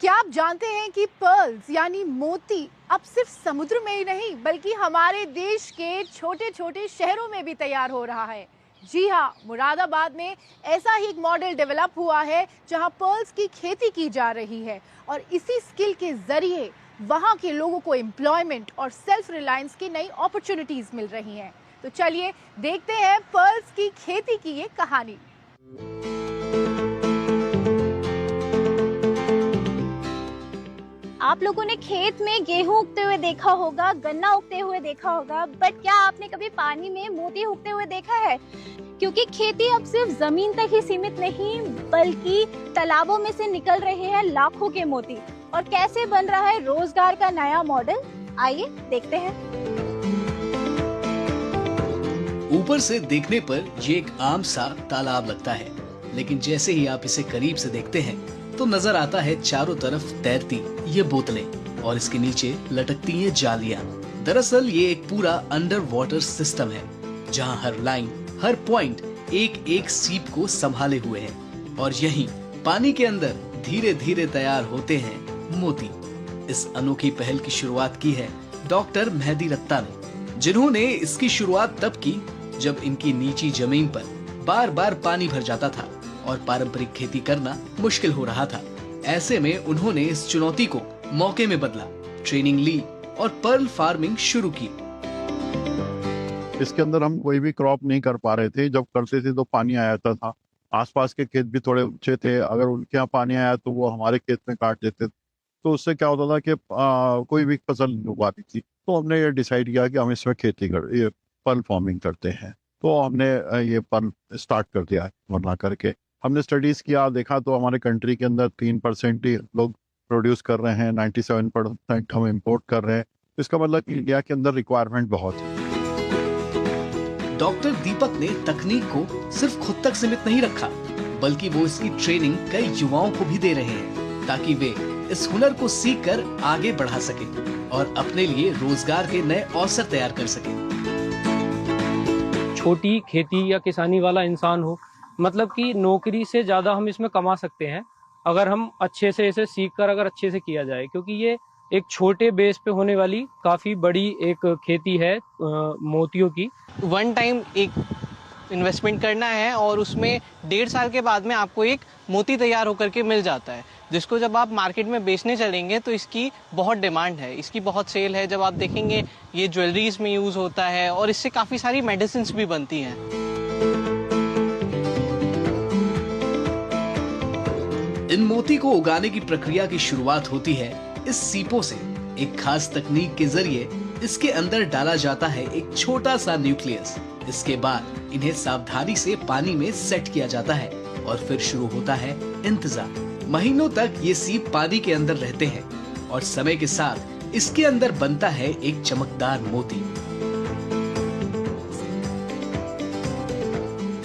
क्या आप जानते हैं कि पर्ल्स यानी मोती अब सिर्फ समुद्र में ही नहीं बल्कि हमारे देश के छोटे छोटे शहरों में भी तैयार हो रहा है। जी हाँ, मुरादाबाद में ऐसा ही एक मॉडल डेवलप हुआ है जहां पर्ल्स की खेती की जा रही है और इसी स्किल के जरिए वहां के लोगों को एम्प्लॉयमेंट और सेल्फ रिलायंस की नई अपॉर्चुनिटीज मिल रही हैं। तो चलिए देखते हैं पर्ल्स की खेती की ये कहानी। आप लोगों ने खेत में गेहूं उगते हुए देखा होगा, गन्ना उगते हुए देखा होगा, बट क्या आपने कभी पानी में मोती उगते हुए देखा है? क्योंकि खेती अब सिर्फ जमीन तक ही सीमित नहीं बल्कि तालाबों में से निकल रहे हैं लाखों के मोती। और कैसे बन रहा है रोजगार का नया मॉडल, आइए देखते हैं। ऊपर से देखने पर ये एक आम सा तालाब लगता है, लेकिन जैसे ही आप इसे करीब से देखते हैं तो नजर आता है चारों तरफ तैरती ये बोतलें और इसके नीचे लटकती ये जालियां। दरअसल ये एक पूरा अंडर वाटर सिस्टम है जहां हर लाइन, हर पॉइंट एक एक सीप को संभाले हुए है और यहीं पानी के अंदर धीरे धीरे तैयार होते हैं मोती। इस अनोखी पहल की शुरुआत की है डॉक्टर मेहदी रत्ता ने, जिन्होंने इसकी शुरुआत तब की जब इनकी नीची जमीन पर बार बार पानी भर जाता था और पारंपरिक खेती करना मुश्किल हो रहा था। ऐसे में उन्होंने इस चुनौती को मौके में बदला, ट्रेनिंग ली और पर्ल फार्मिंग शुरू की। इसके अंदर हम कोई भी क्रॉप नहीं कर पा रहे थे। जब करते थे तो पानी आ जाता था, आसपास के खेत भी थोड़े ऊंचे थे, अगर उनके यहाँ पानी आया तो वो हमारे खेत में काट देते, तो उससे क्या होता था कि कोई भी फसल नहीं उग पाती थी। तो हमने ये डिसाइड किया कि हम इसमें ये पर्ल फार्मिंग करते हैं। तो हमने ये पर्ल स्टार्ट कर दिया है वरना करके। हमने स्टडीज किया, देखा तो हमारे कंट्री के अंदर 3% ही लोग प्रोड्यूस कर रहे हैं, 97% हम इंपोर्ट कर रहे हैं। इसका मतलब इंडिया के अंदर रिक्वायरमेंट बहुत है। डॉक्टर दीपक ने तकनीक को सिर्फ खुद तक सीमित नहीं रखा, बल्कि वो इसकी ट्रेनिंग कई युवाओं को भी दे रहे हैं ताकि वे इस हुनर को सीखकर आगे बढ़ा सकें और अपने लिए रोजगार के नए अवसर तैयार कर सकें। छोटी खेती या किसानी वाला इंसान हो, मतलब कि नौकरी से ज्यादा हम इसमें कमा सकते हैं अगर हम अच्छे से इसे सीखकर अगर अच्छे से किया जाए, क्योंकि ये एक छोटे बेस पे होने वाली काफी बड़ी एक खेती है मोतियों की। वन टाइम एक इन्वेस्टमेंट करना है और उसमें 1.5 साल के बाद में आपको एक मोती तैयार होकर के मिल जाता है, जिसको जब आप मार्केट में बेचने चलेंगे तो इसकी बहुत डिमांड है, इसकी बहुत सेल है। जब आप देखेंगे ये ज्वेलरीज में यूज होता है और इससे काफी सारी मेडिसिन्स भी बनती हैं। इन मोती को उगाने की प्रक्रिया की शुरुआत होती है इस सीपों से। एक खास तकनीक के जरिए इसके अंदर डाला जाता है एक छोटा सा न्यूक्लियस। इसके बाद इन्हें सावधानी से पानी में सेट किया जाता है और फिर शुरू होता है इंतजार। महीनों तक ये सीप पानी के अंदर रहते हैं और समय के साथ इसके अंदर बनता है एक चमकदार मोती।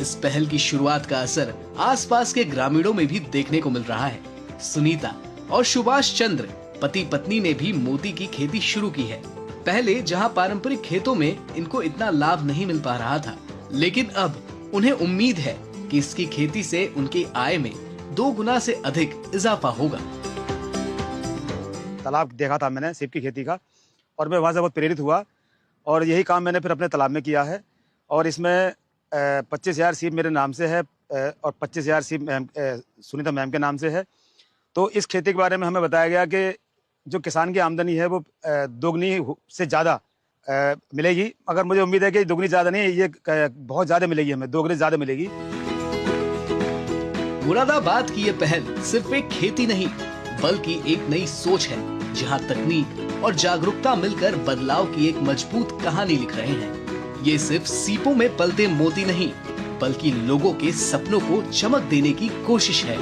इस पहल की शुरुआत का असर आसपास के ग्रामीणों में भी देखने को मिल रहा है। सुनीता और सुभाष चंद्र पति पत्नी ने भी मोती की खेती शुरू की है। पहले जहां पारंपरिक खेतों में इनको इतना लाभ नहीं मिल पा रहा था, लेकिन अब उन्हें उम्मीद है कि इसकी खेती से उनकी आय में 2 गुना से अधिक इजाफा होगा। तालाब देखा था मैंने सीप की खेती का और मैं वहां से बहुत प्रेरित हुआ और यही काम मैंने फिर अपने तालाब में किया है। और इसमें 25,000 सीप मेरे नाम से है और 25,000 सीप सुनीता मैम के नाम से है। तो इस खेती के बारे में हमें बताया गया कि जो किसान की आमदनी है वो दोगुनी से ज़्यादा मिलेगी। अगर मुझे उम्मीद है कि दोगुनी ज़्यादा नहीं, ये बहुत ज़्यादा मिलेगी, हमें 2 गुनी ज़्यादा मिलेगी। मुरादाबाद की ये पहल सिर्फ एक खेती नहीं बल्कि एक नई सोच है, जहां तकनीक और जागरूकता मिलकर बदलाव की एक मजबूत कहानी लिख रहे हैं। ये सिर्फ सीपों में पलते मोती नहीं बल्कि लोगों के सपनों को चमक देने की कोशिश है।